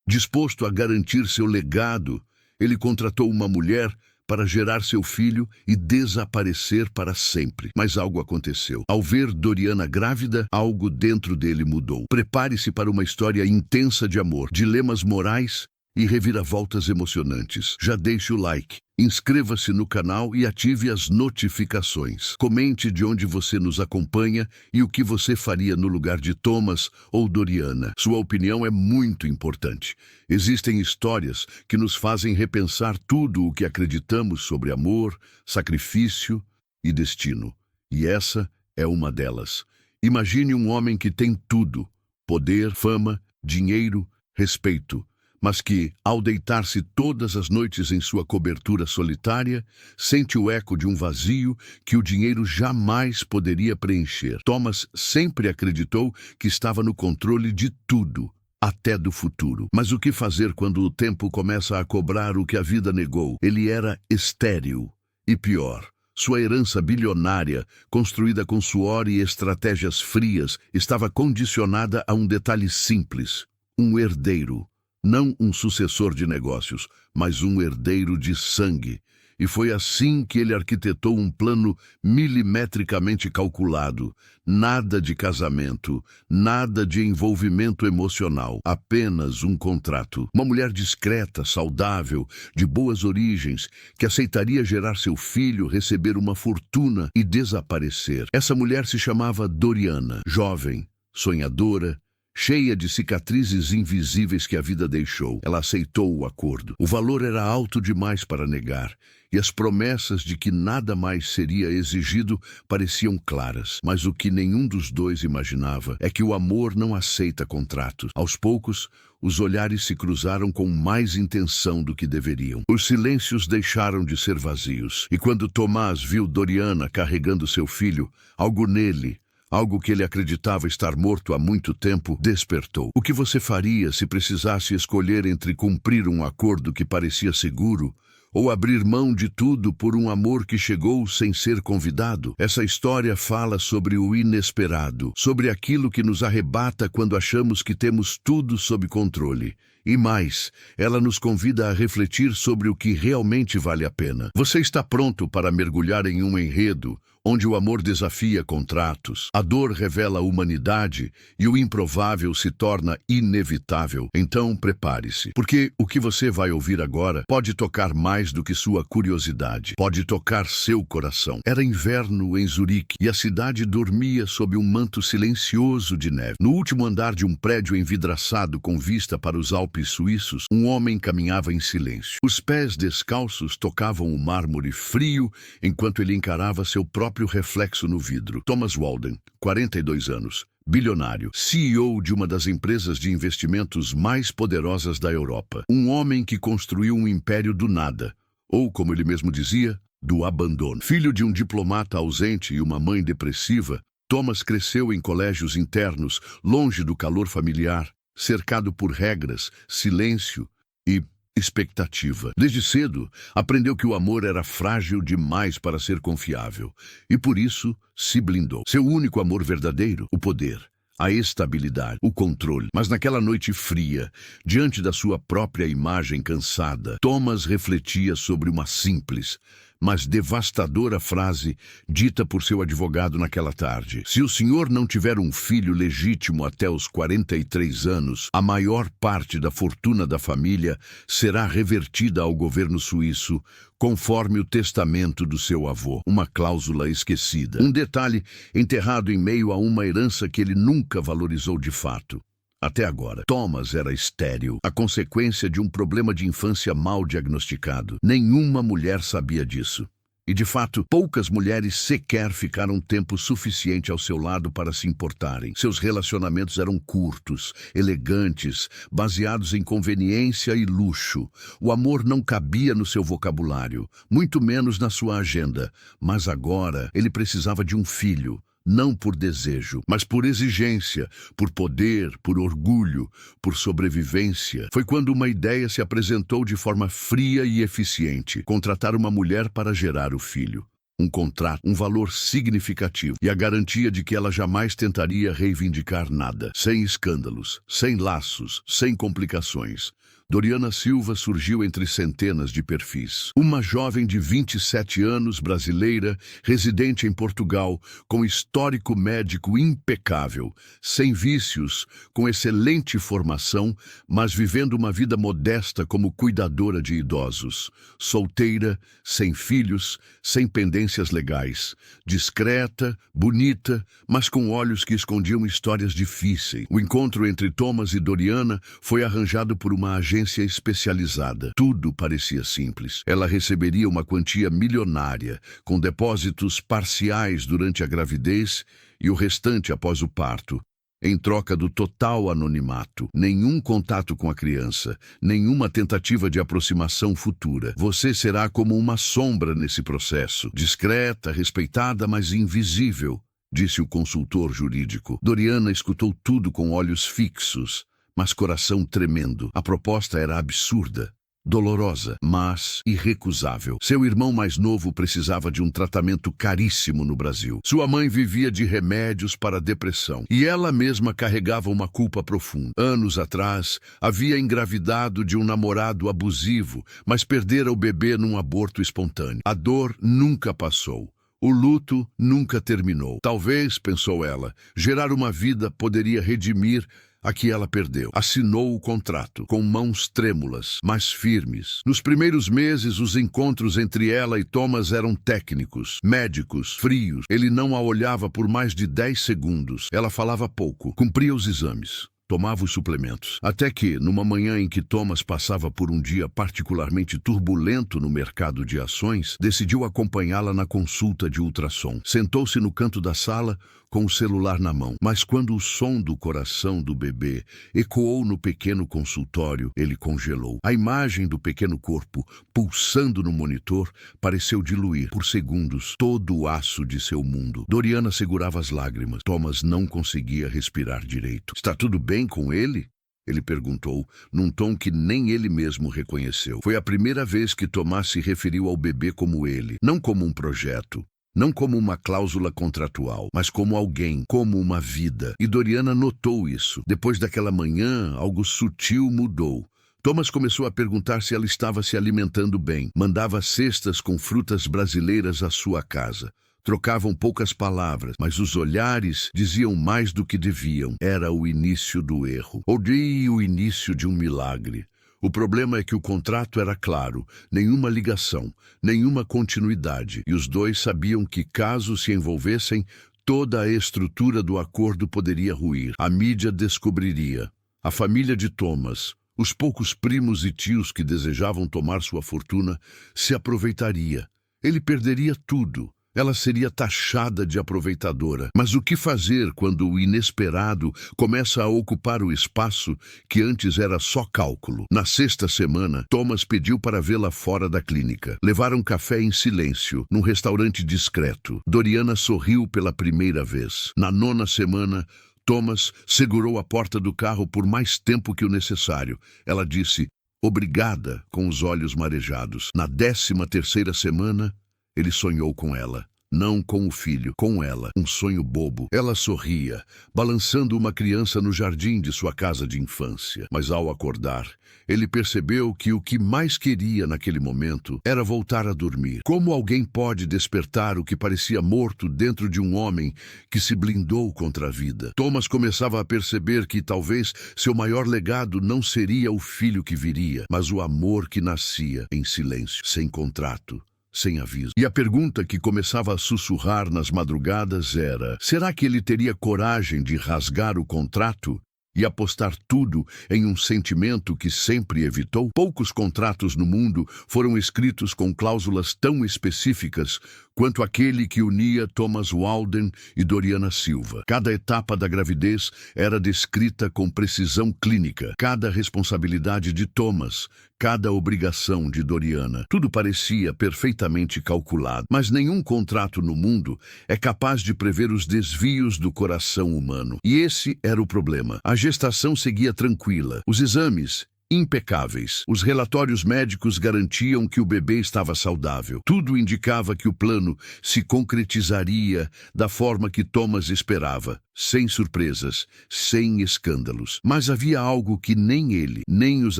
Disposto a garantir seu legado, ele contratou uma mulher para gerar seu filho e desaparecer para sempre. Mas algo aconteceu. Ao ver Doriana grávida, algo dentro dele mudou. Prepare-se para uma história intensa de amor, dilemas morais e reviravoltas emocionantes. Já deixe o like, inscreva-se no canal e ative as notificações. Comente de onde você nos acompanha e o que você faria no lugar de Thomas ou Doriana. Sua opinião é muito importante. Existem histórias que nos fazem repensar tudo o que acreditamos sobre amor, sacrifício e destino. E essa é uma delas. Imagine um homem que tem tudo: poder, fama, dinheiro, respeito, mas que, ao deitar-se todas as noites em sua cobertura solitária, sente o eco de um vazio que o dinheiro jamais poderia preencher. Thomas sempre acreditou que estava no controle de tudo, até do futuro. Mas o que fazer quando o tempo começa a cobrar o que a vida negou? Ele era estéril. E pior, sua herança bilionária, construída com suor e estratégias frias, estava condicionada a um detalhe simples: um herdeiro. Não um sucessor de negócios, mas um herdeiro de sangue. E foi assim que ele arquitetou um plano milimetricamente calculado. Nada de casamento, nada de envolvimento emocional, apenas um contrato. Uma mulher discreta, saudável, de boas origens, que aceitaria gerar seu filho, receber uma fortuna e desaparecer. Essa mulher se chamava Doriana, jovem, sonhadora, cheia de cicatrizes invisíveis que a vida deixou. Ela aceitou o acordo. O valor era alto demais para negar, e as promessas de que nada mais seria exigido pareciam claras. Mas o que nenhum dos dois imaginava é que o amor não aceita contratos. Aos poucos, os olhares se cruzaram com mais intenção do que deveriam. Os silêncios deixaram de ser vazios, e quando Tomás viu Doriana carregando seu filho, algo nele, algo que ele acreditava estar morto há muito tempo, despertou. O que você faria se precisasse escolher entre cumprir um acordo que parecia seguro ou abrir mão de tudo por um amor que chegou sem ser convidado? Essa história fala sobre o inesperado, sobre aquilo que nos arrebata quando achamos que temos tudo sob controle. E mais, ela nos convida a refletir sobre o que realmente vale a pena. Você está pronto para mergulhar em um enredo onde o amor desafia contratos, a dor revela a humanidade e o improvável se torna inevitável? Então prepare-se, porque o que você vai ouvir agora pode tocar mais do que sua curiosidade, pode tocar seu coração. Era inverno em Zurique e a cidade dormia sob um manto silencioso de neve. No último andar de um prédio envidraçado com vista para os Alpes suíços, um homem caminhava em silêncio. Os pés descalços tocavam o mármore frio enquanto ele encarava seu próprio reflexo no vidro. Thomas Walden, 42 anos, bilionário, CEO de uma das empresas de investimentos mais poderosas da Europa. Um homem que construiu um império do nada, ou, como ele mesmo dizia, do abandono. Filho de um diplomata ausente e uma mãe depressiva, Thomas cresceu em colégios internos, longe do calor familiar, cercado por regras, silêncio e expectativa. Desde cedo, aprendeu que o amor era frágil demais para ser confiável, e por isso se blindou. Seu único amor verdadeiro, o poder, a estabilidade, o controle. Mas naquela noite fria, diante da sua própria imagem cansada, Thomas refletia sobre uma simples, mas devastadora frase dita por seu advogado naquela tarde: se o senhor não tiver um filho legítimo até os 43 anos, a maior parte da fortuna da família será revertida ao governo suíço, conforme o testamento do seu avô. Uma cláusula esquecida. Um detalhe enterrado em meio a uma herança que ele nunca valorizou de fato. Até agora, Thomas era estéril, a consequência de um problema de infância mal diagnosticado. Nenhuma mulher sabia disso. E, de fato, poucas mulheres sequer ficaram tempo suficiente ao seu lado para se importarem. Seus relacionamentos eram curtos, elegantes, baseados em conveniência e luxo. O amor não cabia no seu vocabulário, muito menos na sua agenda. Mas agora ele precisava de um filho. Não por desejo, mas por exigência, por poder, por orgulho, por sobrevivência. Foi quando uma ideia se apresentou de forma fria e eficiente: contratar uma mulher para gerar o filho. um contrato, um valor significativo e a garantia de que ela jamais tentaria reivindicar nada. Sem escândalos, sem laços, sem complicações. Doriana Silva surgiu entre centenas de perfis. Uma jovem de 27 anos, brasileira, residente em Portugal, com histórico médico impecável, sem vícios, com excelente formação, mas vivendo uma vida modesta como cuidadora de idosos. Solteira, sem filhos, sem pendências legais. Discreta, bonita, mas com olhos que escondiam histórias difíceis. O encontro entre Thomas e Doriana foi arranjado por uma agência especializada. Tudo parecia simples. Ela receberia uma quantia milionária, com depósitos parciais durante a gravidez e o restante após o parto, em troca do total anonimato. Nenhum contato com a criança, nenhuma tentativa de aproximação futura. Você será como uma sombra nesse processo, discreta, respeitada, mas invisível, disse o consultor jurídico. Doriana escutou tudo com olhos fixos, mas coração tremendo. A proposta era absurda, dolorosa, mas irrecusável. Seu irmão mais novo precisava de um tratamento caríssimo no Brasil. Sua mãe vivia de remédios para a depressão e ela mesma carregava uma culpa profunda. Anos atrás, havia engravidado de um namorado abusivo, mas perdera o bebê num aborto espontâneo. A dor nunca passou. O luto nunca terminou. Talvez, pensou ela, gerar uma vida poderia redimir a que ela perdeu. Assinou o contrato, com mãos trêmulas, mas firmes. Nos primeiros meses, os encontros entre ela e Thomas eram técnicos, médicos, frios. Ele não a olhava por mais de 10 segundos. Ela falava pouco, cumpria os exames, tomava os suplementos. Até que, numa manhã em que Thomas passava por um dia particularmente turbulento no mercado de ações, decidiu acompanhá-la na consulta de ultrassom. Sentou-se no canto da sala, com o celular na mão. Mas quando o som do coração do bebê ecoou no pequeno consultório, ele congelou. A imagem do pequeno corpo, pulsando no monitor, pareceu diluir, por segundos, todo o aço de seu mundo. Doriana segurava as lágrimas. Thomas não conseguia respirar direito. Está tudo bem com ele? Ele perguntou, num tom que nem ele mesmo reconheceu. Foi a primeira vez que Thomas se referiu ao bebê como ele, não como um projeto. Não como uma cláusula contratual, mas como alguém, como uma vida. E Doriana notou isso. Depois daquela manhã, algo sutil mudou. Thomas começou a perguntar se ela estava se alimentando bem. Mandava cestas com frutas brasileiras à sua casa. Trocavam poucas palavras, mas os olhares diziam mais do que deviam. Era o início do erro. Ou o início de um milagre. O problema é que o contrato era claro, nenhuma ligação, nenhuma continuidade, e os dois sabiam que, caso se envolvessem, toda a estrutura do acordo poderia ruir. A mídia descobriria. A família de Thomas, os poucos primos e tios que desejavam tomar sua fortuna, se aproveitaria. Ele perderia tudo. Ela seria taxada de aproveitadora. Mas o que fazer quando o inesperado começa a ocupar o espaço que antes era só cálculo? Na sexta semana, Thomas pediu para vê-la fora da clínica. Levaram café em silêncio, num restaurante discreto. Doriana sorriu pela primeira vez. Na nona semana, Thomas segurou a porta do carro por mais tempo que o necessário. Ela disse, obrigada, com os olhos marejados. Na 13ª semana, ele sonhou com ela. Não com o filho, com ela. Um sonho bobo. Ela sorria, balançando uma criança no jardim de sua casa de infância. Mas ao acordar, ele percebeu que o que mais queria naquele momento era voltar a dormir. Como alguém pode despertar o que parecia morto dentro de um homem que se blindou contra a vida? Thomas começava a perceber que talvez seu maior legado não seria o filho que viria, mas o amor que nascia em silêncio, sem contrato, sem aviso. E a pergunta que começava a sussurrar nas madrugadas era: será que ele teria coragem de rasgar o contrato e apostar tudo em um sentimento que sempre evitou? Poucos contratos no mundo foram escritos com cláusulas tão específicas quanto aquele que unia Thomas Walden e Doriana Silva. Cada etapa da gravidez era descrita com precisão clínica. Cada responsabilidade de Thomas, cada obrigação de Doriana. Tudo parecia perfeitamente calculado. Mas nenhum contrato no mundo é capaz de prever os desvios do coração humano. E esse era o problema. A gestação seguia tranquila. Os exames impecáveis. Os relatórios médicos garantiam que o bebê estava saudável. Tudo indicava que o plano se concretizaria da forma que Thomas esperava, sem surpresas, sem escândalos. Mas havia algo que nem ele, nem os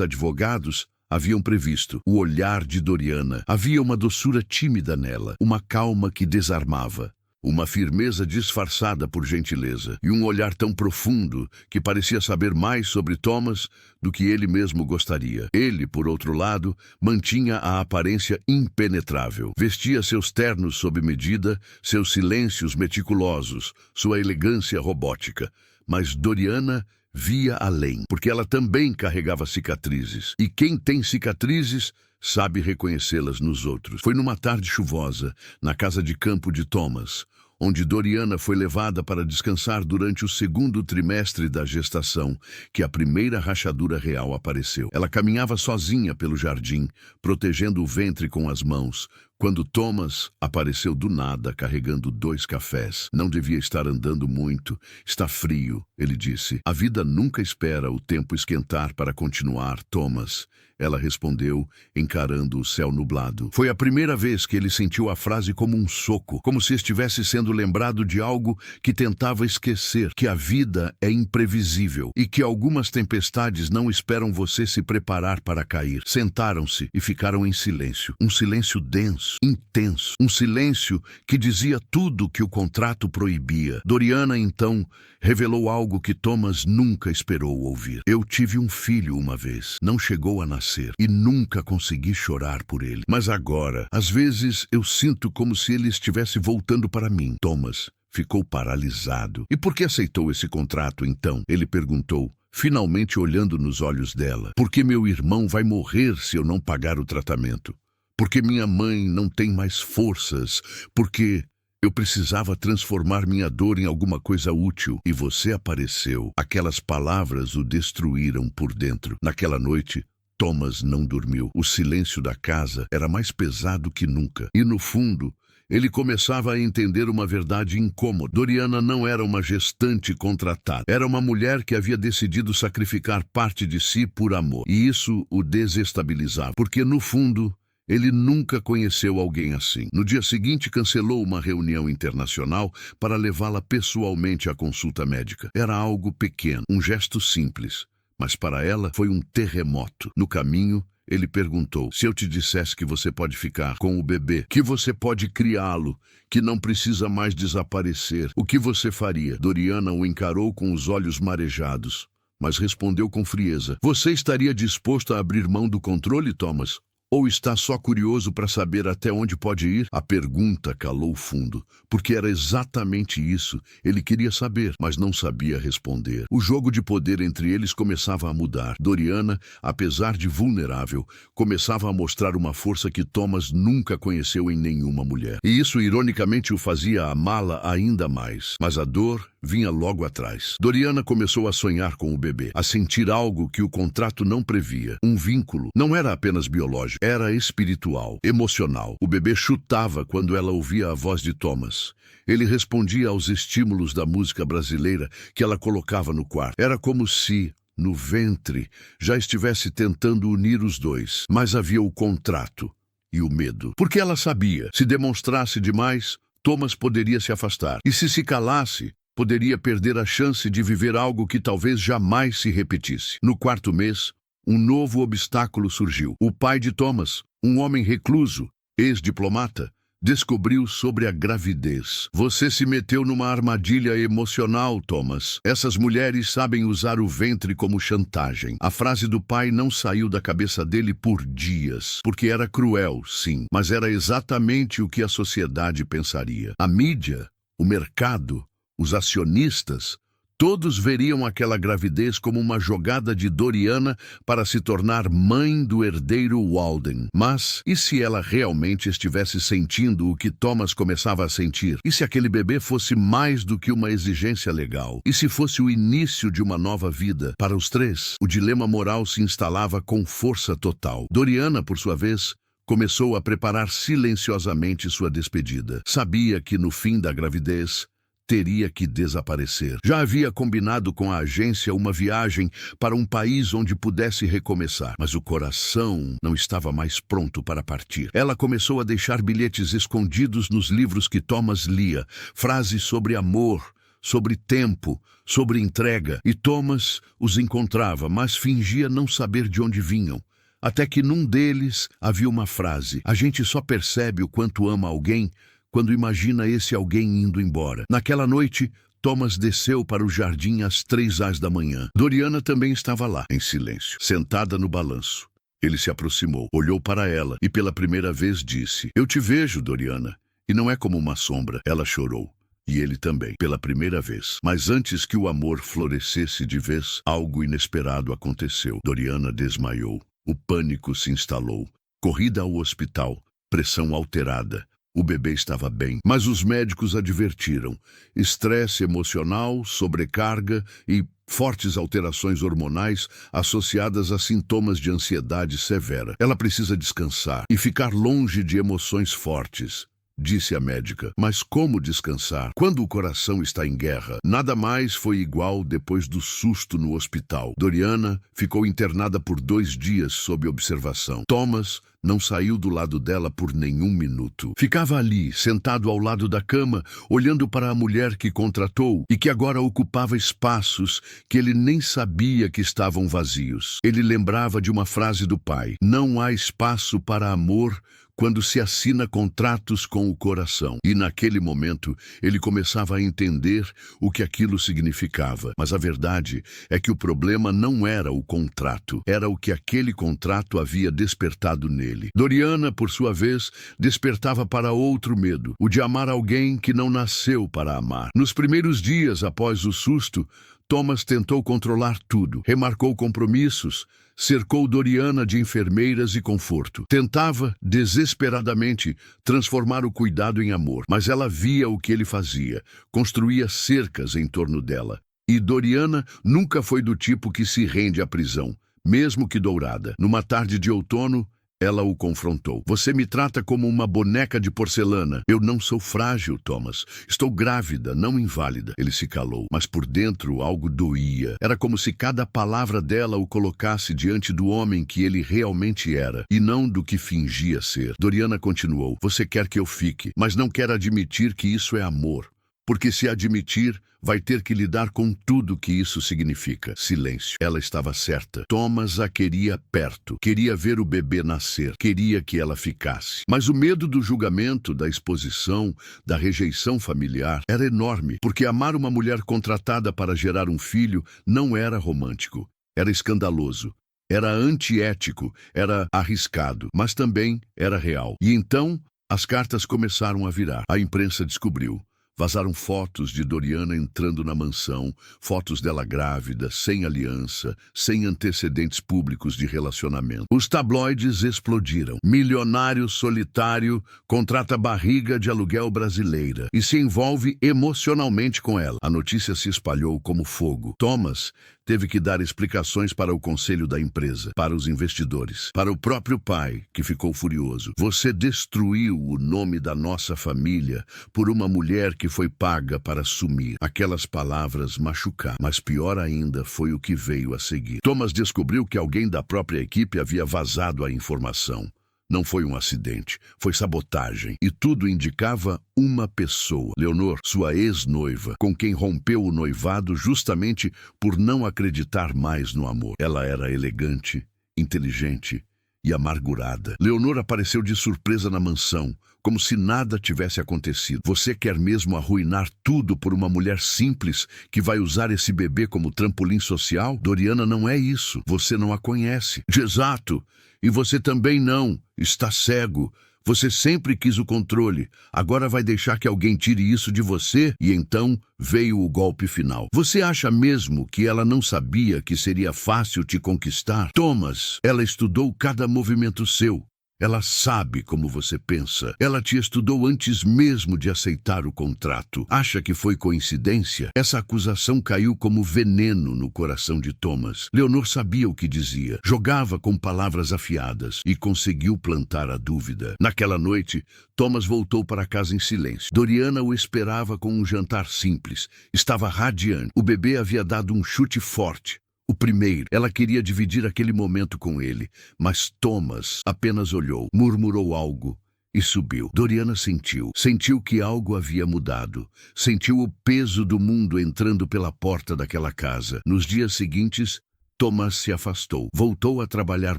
advogados haviam previsto: o olhar de Doriana. Havia uma doçura tímida nela, uma calma que desarmava, uma firmeza disfarçada por gentileza, e um olhar tão profundo que parecia saber mais sobre Thomas do que ele mesmo gostaria. Ele, por outro lado, mantinha a aparência impenetrável. Vestia seus ternos sob medida, seus silêncios meticulosos, sua elegância robótica. Mas Doriana via além, porque ela também carregava cicatrizes. E quem tem cicatrizes sabe reconhecê-las nos outros. Foi numa tarde chuvosa, na casa de campo de Thomas, onde Doriana foi levada para descansar durante o segundo trimestre da gestação, que a primeira rachadura real apareceu. Ela caminhava sozinha pelo jardim, protegendo o ventre com as mãos, quando Thomas apareceu do nada carregando 2 cafés. Não devia estar andando muito. Está frio, ele disse. A vida nunca espera o tempo esquentar para continuar, Thomas. Ela respondeu, encarando o céu nublado. Foi a primeira vez que ele sentiu a frase como um soco, como se estivesse sendo lembrado de algo que tentava esquecer, que a vida é imprevisível e que algumas tempestades não esperam você se preparar para cair. Sentaram-se e ficaram em silêncio. Um silêncio denso, intenso. Um silêncio que dizia tudo que o contrato proibia. Doriana, então, revelou algo que Thomas nunca esperou ouvir. Eu tive um filho uma vez. Não chegou a nascer e nunca consegui chorar por ele. Mas agora, às vezes, eu sinto como se ele estivesse voltando para mim. Thomas ficou paralisado. E por que aceitou esse contrato, então? Ele perguntou, finalmente olhando nos olhos dela. Porque meu irmão vai morrer se eu não pagar o tratamento. Porque minha mãe não tem mais forças. Porque eu precisava transformar minha dor em alguma coisa útil. E você apareceu. Aquelas palavras o destruíram por dentro. Naquela noite, Thomas não dormiu. O silêncio da casa era mais pesado que nunca. E, no fundo, ele começava a entender uma verdade incômoda. Doriana não era uma gestante contratada. Era uma mulher que havia decidido sacrificar parte de si por amor. E isso o desestabilizava, porque, no fundo, ele nunca conheceu alguém assim. No dia seguinte, cancelou uma reunião internacional para levá-la pessoalmente à consulta médica. Era algo pequeno, um gesto simples. Mas para ela foi um terremoto. No caminho, ele perguntou, se eu te dissesse que você pode ficar com o bebê, que você pode criá-lo, que não precisa mais desaparecer, o que você faria? Doriana o encarou com os olhos marejados, mas respondeu com frieza, você estaria disposto a abrir mão do controle, Thomas? Ou está só curioso para saber até onde pode ir? A pergunta calou fundo, porque era exatamente isso. Ele queria saber, mas não sabia responder. O jogo de poder entre eles começava a mudar. Doriana, apesar de vulnerável, começava a mostrar uma força que Thomas nunca conheceu em nenhuma mulher. E isso, ironicamente, o fazia amá-la ainda mais. Mas a dor vinha logo atrás. Doriana começou a sonhar com o bebê, a sentir algo que o contrato não previa. Um vínculo. Não era apenas biológico, era espiritual, emocional. O bebê chutava quando ela ouvia a voz de Thomas. Ele respondia aos estímulos da música brasileira que ela colocava no quarto. Era como se, no ventre, já estivesse tentando unir os dois. Mas havia o contrato e o medo. Porque ela sabia, se demonstrasse demais, Thomas poderia se afastar. E se calasse, poderia perder a chance de viver algo que talvez jamais se repetisse. No 4º mês, um novo obstáculo surgiu. O pai de Thomas, um homem recluso, ex-diplomata, descobriu sobre a gravidez. Você se meteu numa armadilha emocional, Thomas. Essas mulheres sabem usar o ventre como chantagem. A frase do pai não saiu da cabeça dele por dias, porque era cruel, sim, mas era exatamente o que a sociedade pensaria. A mídia, o mercado, os acionistas, todos veriam aquela gravidez como uma jogada de Doriana para se tornar mãe do herdeiro Walden. Mas, e se ela realmente estivesse sentindo o que Thomas começava a sentir? E se aquele bebê fosse mais do que uma exigência legal? E se fosse o início de uma nova vida? Para os três, o dilema moral se instalava com força total. Doriana, por sua vez, começou a preparar silenciosamente sua despedida. Sabia que, no fim da gravidez, teria que desaparecer. Já havia combinado com a agência uma viagem para um país onde pudesse recomeçar, mas o coração não estava mais pronto para partir. Ela começou a deixar bilhetes escondidos nos livros que Thomas lia, frases sobre amor, sobre tempo, sobre entrega, e Thomas os encontrava, mas fingia não saber de onde vinham. Até que num deles havia uma frase: a gente só percebe o quanto ama alguém quando imagina esse alguém indo embora. Naquela noite, Thomas desceu para o jardim às 3h da manhã. Doriana também estava lá, em silêncio, sentada no balanço. Ele se aproximou, olhou para ela e pela primeira vez disse: eu te vejo, Doriana, e não é como uma sombra. Ela chorou. E ele também, pela primeira vez. Mas antes que o amor florescesse de vez, algo inesperado aconteceu. Doriana desmaiou. O pânico se instalou. Corrida ao hospital, pressão alterada. O bebê estava bem, mas os médicos advertiram: estresse emocional, sobrecarga e fortes alterações hormonais associadas a sintomas de ansiedade severa. Ela precisa descansar e ficar longe de emoções fortes, disse a médica. Mas como descansar quando o coração está em guerra? Nada mais foi igual depois do susto no hospital. Doriana ficou internada por 2 dias sob observação. Thomas não saiu do lado dela por nenhum minuto. Ficava ali, sentado ao lado da cama, olhando para a mulher que contratou e que agora ocupava espaços que ele nem sabia que estavam vazios. Ele lembrava de uma frase do pai: não há espaço para amor quando se assina contratos com o coração. E naquele momento, ele começava a entender o que aquilo significava. Mas a verdade é que o problema não era o contrato, era o que aquele contrato havia despertado nele. Doriana, por sua vez, despertava para outro medo, o de amar alguém que não nasceu para amar. Nos primeiros dias após o susto, Thomas tentou controlar tudo, remarcou compromissos, cercou Doriana de enfermeiras e conforto. Tentava, desesperadamente, transformar o cuidado em amor, mas ela via o que ele fazia, construía cercas em torno dela. E Doriana nunca foi do tipo que se rende à prisão, mesmo que dourada. Numa tarde de outono, ela o confrontou. Você me trata como uma boneca de porcelana. Eu não sou frágil, Thomas. Estou grávida, não inválida. Ele se calou, mas por dentro algo doía. Era como se cada palavra dela o colocasse diante do homem que ele realmente era, e não do que fingia ser. Doriana continuou: você quer que eu fique, mas não quer admitir que isso é amor. Porque se admitir, vai ter que lidar com tudo que isso significa. Silêncio. Ela estava certa. Thomas a queria perto. Queria ver o bebê nascer. Queria que ela ficasse. Mas o medo do julgamento, da exposição, da rejeição familiar era enorme. Porque amar uma mulher contratada para gerar um filho não era romântico. Era escandaloso. Era antiético. Era arriscado. Mas também era real. E então, as cartas começaram a virar. A imprensa descobriu. Vazaram fotos de Doriana entrando na mansão, fotos dela grávida, sem aliança, sem antecedentes públicos de relacionamento. Os tabloides explodiram. Milionário solitário contrata barriga de aluguel brasileira e se envolve emocionalmente com ela. A notícia se espalhou como fogo. Thomas teve que dar explicações para o conselho da empresa, para os investidores, para o próprio pai, que ficou furioso. Você destruiu o nome da nossa família por uma mulher que foi paga para sumir. Aquelas palavras machucaram, mas pior ainda foi o que veio a seguir. Thomas descobriu que alguém da própria equipe havia vazado a informação. Não foi um acidente, foi sabotagem. E tudo indicava uma pessoa, Leonor, sua ex-noiva, com quem rompeu o noivado justamente por não acreditar mais no amor. Ela era elegante, inteligente e amargurada. Leonor apareceu de surpresa na mansão, como se nada tivesse acontecido. Você quer mesmo arruinar tudo por uma mulher simples que vai usar esse bebê como trampolim social? Doriana não é isso. Você não a conhece. Exato. E você também não. Está cego. Você sempre quis o controle. Agora vai deixar que alguém tire isso de você? E então veio o golpe final. Você acha mesmo que ela não sabia que seria fácil te conquistar? Thomas, ela estudou cada movimento seu. Ela sabe como você pensa. Ela te estudou antes mesmo de aceitar o contrato. Acha que foi coincidência? Essa acusação caiu como veneno no coração de Thomas. Leonor sabia o que dizia. Jogava com palavras afiadas e conseguiu plantar a dúvida. Naquela noite, Thomas voltou para casa em silêncio. Doriana o esperava com um jantar simples. Estava radiante. O bebê havia dado um chute forte. O primeiro. Ela queria dividir aquele momento com ele, mas Thomas apenas olhou, murmurou algo e subiu. Doriana sentiu que algo havia mudado. Sentiu o peso do mundo entrando pela porta daquela casa. Nos dias seguintes, Thomas se afastou. Voltou a trabalhar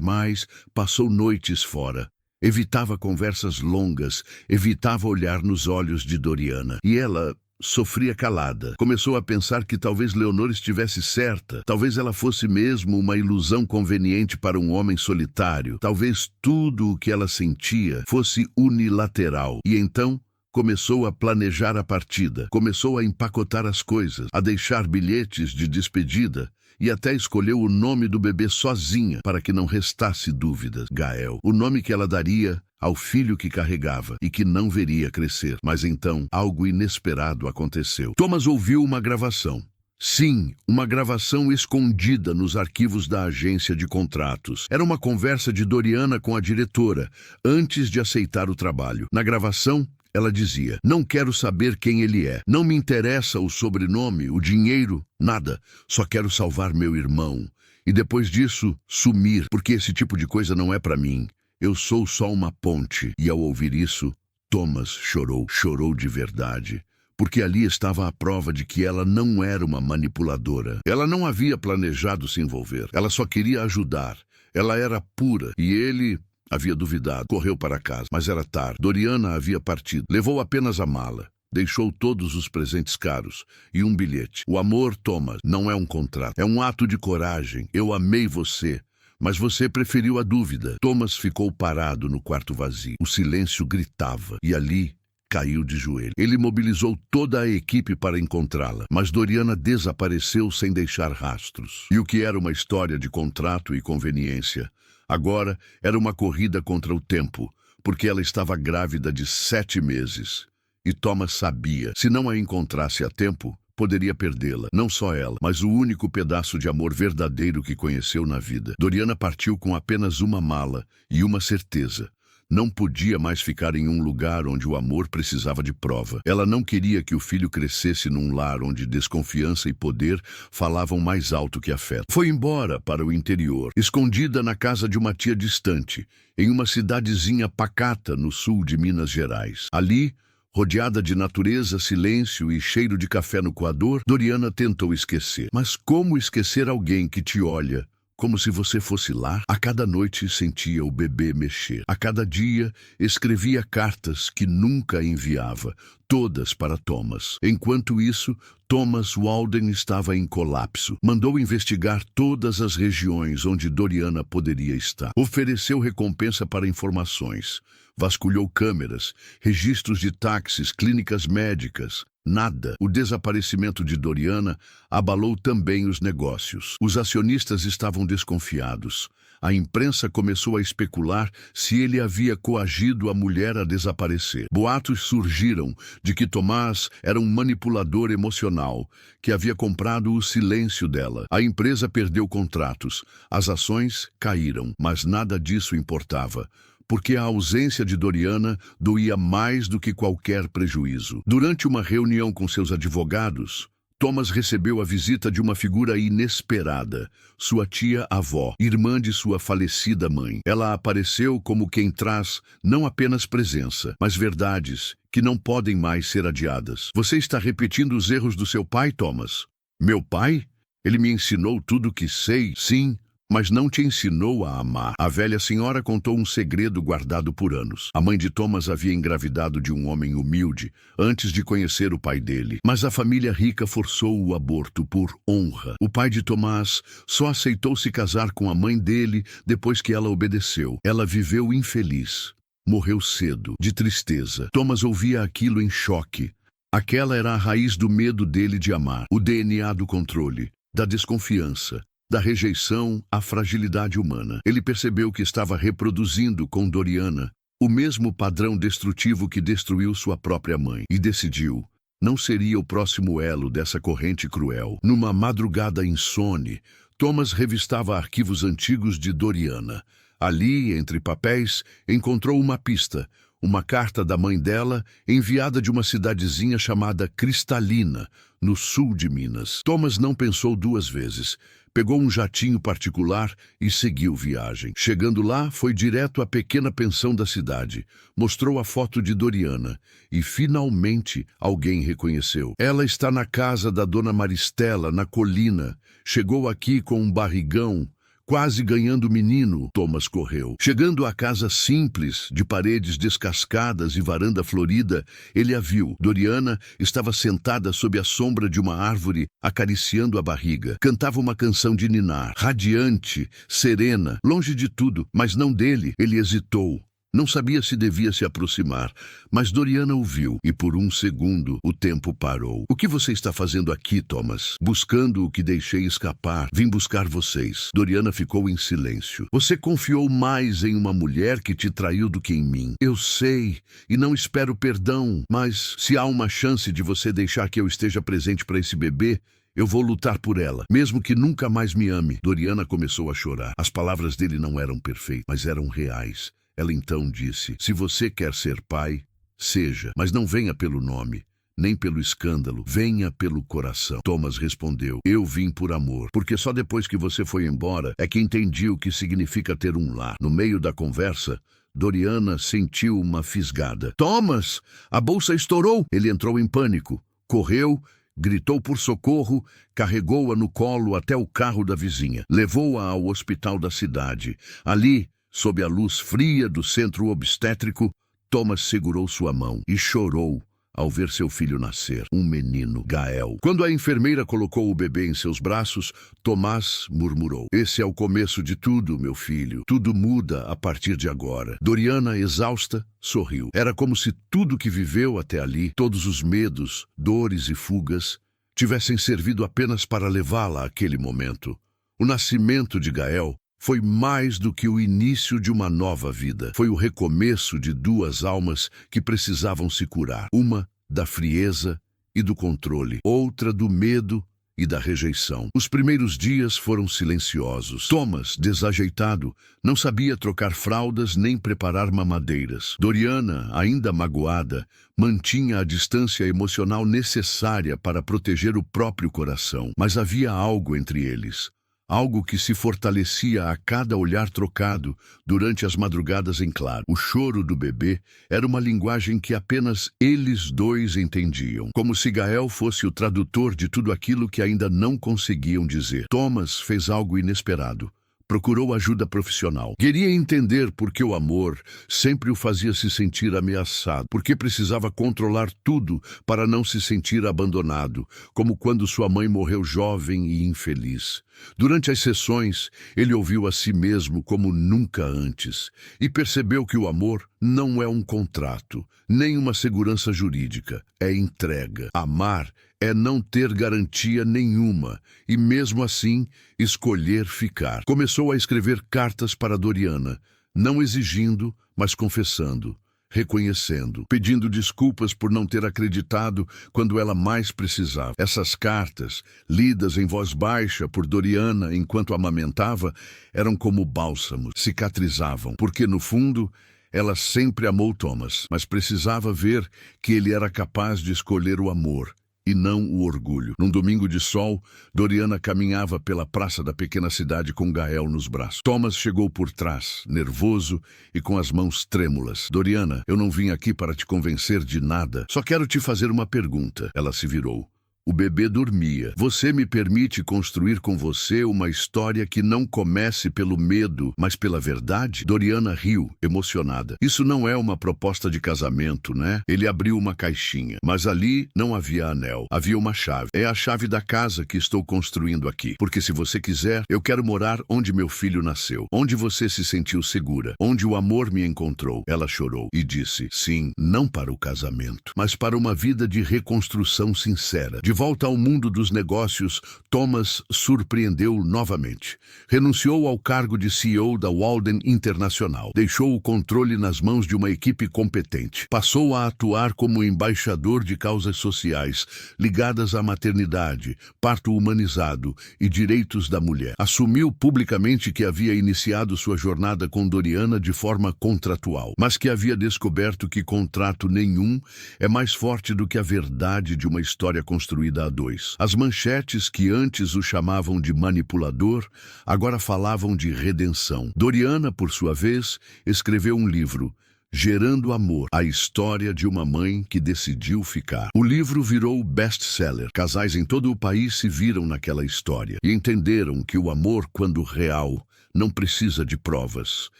mais, passou noites fora. Evitava conversas longas, evitava olhar nos olhos de Doriana. E ela sofria calada. Começou a pensar que talvez Leonor estivesse certa. Talvez ela fosse mesmo uma ilusão conveniente para um homem solitário. Talvez tudo o que ela sentia fosse unilateral. E então começou a planejar a partida. Começou a empacotar as coisas, a deixar bilhetes de despedida e até escolheu o nome do bebê sozinha para que não restasse dúvidas. Gael. O nome que ela daria ao filho que carregava e que não veria crescer. Mas então, algo inesperado aconteceu. Thomas ouviu uma gravação. Sim, uma gravação escondida nos arquivos da agência de contratos. Era uma conversa de Doriana com a diretora, antes de aceitar o trabalho. Na gravação, ela dizia: "Não quero saber quem ele é. Não me interessa o sobrenome, o dinheiro, nada. Só quero salvar meu irmão. E depois disso, sumir, porque esse tipo de coisa não é para mim. Eu sou só uma ponte." E ao ouvir isso, Thomas chorou. Chorou de verdade. Porque ali estava a prova de que ela não era uma manipuladora. Ela não havia planejado se envolver. Ela só queria ajudar. Ela era pura. E ele havia duvidado. Correu para casa. Mas era tarde. Doriana havia partido. Levou apenas a mala. Deixou todos os presentes caros e um bilhete. O amor, Thomas, não é um contrato. É um ato de coragem. Eu amei você. Mas você preferiu a dúvida. Thomas ficou parado no quarto vazio. O silêncio gritava. E ali caiu de joelho. Ele mobilizou toda a equipe para encontrá-la. Mas Doriana desapareceu sem deixar rastros. E o que era uma história de contrato e conveniência, agora era uma corrida contra o tempo, porque ela estava grávida de 7 meses. E Thomas sabia, se não a encontrasse a tempo, poderia perdê-la. Não só ela, mas o único pedaço de amor verdadeiro que conheceu na vida. Doriana partiu com apenas uma mala e uma certeza. Não podia mais ficar em um lugar onde o amor precisava de prova. Ela não queria que o filho crescesse num lar onde desconfiança e poder falavam mais alto que afeto. Foi embora para o interior, escondida na casa de uma tia distante, em uma cidadezinha pacata no sul de Minas Gerais. Ali, rodeada de natureza, silêncio e cheiro de café no coador, Doriana tentou esquecer. Mas como esquecer alguém que te olha como se você fosse lá? A cada noite sentia o bebê mexer. A cada dia escrevia cartas que nunca enviava, todas para Thomas. Enquanto isso, Thomas Walden estava em colapso. Mandou investigar todas as regiões onde Doriana poderia estar. Ofereceu recompensa para informações. Vasculhou câmeras, registros de táxis, clínicas médicas. Nada. O desaparecimento de Doriana abalou também os negócios. Os acionistas estavam desconfiados. A imprensa começou a especular se ele havia coagido a mulher a desaparecer. Boatos surgiram de que Tomás era um manipulador emocional, que havia comprado o silêncio dela. A empresa perdeu contratos, as ações caíram, mas nada disso importava, porque a ausência de Doriana doía mais do que qualquer prejuízo. Durante uma reunião com seus advogados, Thomas recebeu a visita de uma figura inesperada, sua tia-avó, irmã de sua falecida mãe. Ela apareceu como quem traz não apenas presença, mas verdades que não podem mais ser adiadas. Você está repetindo os erros do seu pai, Thomas? Meu pai? Ele me ensinou tudo o que sei, sim, mas não te ensinou a amar. A velha senhora contou um segredo guardado por anos. A mãe de Thomas havia engravidado de um homem humilde antes de conhecer o pai dele. Mas a família rica forçou o aborto por honra. O pai de Tomás só aceitou se casar com a mãe dele depois que ela obedeceu. Ela viveu infeliz. Morreu cedo, de tristeza. Thomas ouvia aquilo em choque. Aquela era a raiz do medo dele de amar. O DNA do controle, da desconfiança, da rejeição à fragilidade humana. Ele percebeu que estava reproduzindo com Doriana o mesmo padrão destrutivo que destruiu sua própria mãe, e decidiu: não seria o próximo elo dessa corrente cruel. Numa madrugada insone, Thomas revistava arquivos antigos de Doriana. Ali, entre papéis, encontrou uma pista, uma carta da mãe dela, enviada de uma cidadezinha chamada Cristalina, no sul de Minas. Thomas não pensou duas vezes. Pegou um jatinho particular e seguiu viagem. Chegando lá, foi direto à pequena pensão da cidade. Mostrou a foto de Doriana e, finalmente, alguém reconheceu. Ela está na casa da dona Maristela, na colina. Chegou aqui com um barrigão, quase ganhando menino. Thomas correu. Chegando à casa simples, de paredes descascadas e varanda florida, ele a viu. Doriana estava sentada sob a sombra de uma árvore, acariciando a barriga. Cantava uma canção de ninar, radiante, serena, longe de tudo, mas não dele. Ele hesitou. Não sabia se devia se aproximar, mas Doriana o viu e por um segundo o tempo parou. O que você está fazendo aqui, Thomas? Buscando o que deixei escapar. Vim buscar vocês. Doriana ficou em silêncio. Você confiou mais em uma mulher que te traiu do que em mim. Eu sei e não espero perdão, mas se há uma chance de você deixar que eu esteja presente para esse bebê, eu vou lutar por ela, mesmo que nunca mais me ame. Doriana começou a chorar. As palavras dele não eram perfeitas, mas eram reais. Ela então disse: se você quer ser pai, seja, mas não venha pelo nome, nem pelo escândalo, venha pelo coração. Thomas respondeu: eu vim por amor, porque só depois que você foi embora é que entendi o que significa ter um lar. No meio da conversa, Doriana sentiu uma fisgada. Thomas, a bolsa estourou! Ele entrou em pânico, correu, gritou por socorro, carregou-a no colo até o carro da vizinha, levou-a ao hospital da cidade. Ali, sob a luz fria do centro obstétrico, Thomas segurou sua mão e chorou ao ver seu filho nascer, um menino, Gael. Quando a enfermeira colocou o bebê em seus braços, Tomás murmurou: esse é o começo de tudo, meu filho. Tudo muda a partir de agora. Doriana, exausta, sorriu. Era como se tudo que viveu até ali, todos os medos, dores e fugas, tivessem servido apenas para levá-la àquele momento. O nascimento de Gael foi mais do que o início de uma nova vida. Foi o recomeço de duas almas que precisavam se curar. Uma da frieza e do controle, outra do medo e da rejeição. Os primeiros dias foram silenciosos. Thomas, desajeitado, não sabia trocar fraldas nem preparar mamadeiras. Doriana, ainda magoada, mantinha a distância emocional necessária para proteger o próprio coração. Mas havia algo entre eles. Algo que se fortalecia a cada olhar trocado durante as madrugadas em claro. O choro do bebê era uma linguagem que apenas eles dois entendiam, como se Gael fosse o tradutor de tudo aquilo que ainda não conseguiam dizer. Thomas fez algo inesperado. Procurou ajuda profissional. Queria entender por que o amor sempre o fazia se sentir ameaçado, por que precisava controlar tudo para não se sentir abandonado, como quando sua mãe morreu jovem e infeliz. Durante as sessões, ele ouviu a si mesmo como nunca antes e percebeu que o amor não é um contrato, nem uma segurança jurídica, é entrega. Amar é não ter garantia nenhuma e, mesmo assim, escolher ficar. Começou a escrever cartas para Doriana, não exigindo, mas confessando, reconhecendo, pedindo desculpas por não ter acreditado quando ela mais precisava. Essas cartas, lidas em voz baixa por Doriana enquanto amamentava, eram como bálsamos, cicatrizavam, porque no fundo ela sempre amou Thomas, mas precisava ver que ele era capaz de escolher o amor e não o orgulho. Num domingo de sol, Doriana caminhava pela praça da pequena cidade com Gael nos braços. Thomas chegou por trás, nervoso e com as mãos trêmulas. Doriana, eu não vim aqui para te convencer de nada. Só quero te fazer uma pergunta. Ela se virou. O bebê dormia. Você me permite construir com você uma história que não comece pelo medo, mas pela verdade? Doriana riu, emocionada. Isso não é uma proposta de casamento, né? Ele abriu uma caixinha, mas ali não havia anel. Havia uma chave. É a chave da casa que estou construindo aqui. Porque se você quiser, eu quero morar onde meu filho nasceu. Onde você se sentiu segura. Onde o amor me encontrou. Ela chorou e disse, sim, não para o casamento, mas para uma vida de reconstrução sincera. De De volta ao mundo dos negócios, Thomas surpreendeu novamente. Renunciou ao cargo de CEO da Walden Internacional. Deixou o controle nas mãos de uma equipe competente. Passou a atuar como embaixador de causas sociais ligadas à maternidade, parto humanizado e direitos da mulher. Assumiu publicamente que havia iniciado sua jornada com Doriana de forma contratual, mas que havia descoberto que contrato nenhum é mais forte do que a verdade de uma história construída a dois. As manchetes que antes o chamavam de manipulador, agora falavam de redenção. Doriana, por sua vez, escreveu um livro, Gerando Amor, a história de uma mãe que decidiu ficar. O livro virou best-seller. Casais em todo o país se viram naquela história e entenderam que o amor, quando real, não precisa de provas,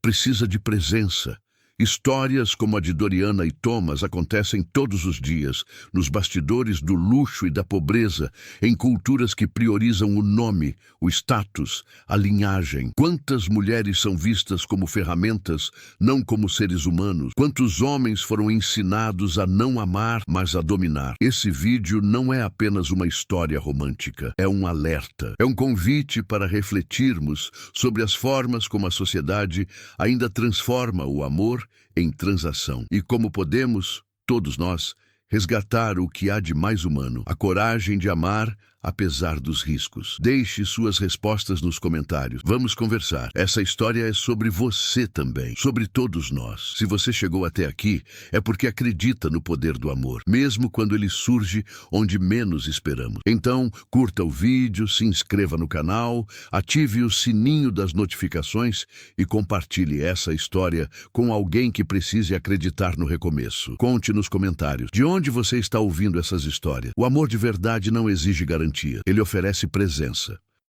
precisa de presença. Histórias como a de Doriana e Thomas acontecem todos os dias, nos bastidores do luxo e da pobreza, em culturas que priorizam o nome, o status, a linhagem. Quantas mulheres são vistas como ferramentas, não como seres humanos? Quantos homens foram ensinados a não amar, mas a dominar? Esse vídeo não é apenas uma história romântica, é um alerta. É um convite para refletirmos sobre as formas como a sociedade ainda transforma o amor em transação. E como podemos, todos nós, resgatar o que há de mais humano, a coragem de amar apesar dos riscos. Deixe suas respostas nos comentários. Vamos conversar. Essa história é sobre você também, sobre todos nós. Se você chegou até aqui, é porque acredita no poder do amor, mesmo quando ele surge onde menos esperamos. Então, curta o vídeo, se inscreva no canal, ative o sininho das notificações e compartilhe essa história com alguém que precise acreditar no recomeço. Conte nos comentários de onde você está ouvindo essas histórias. O amor de verdade não exige garantia. Ele oferece presença.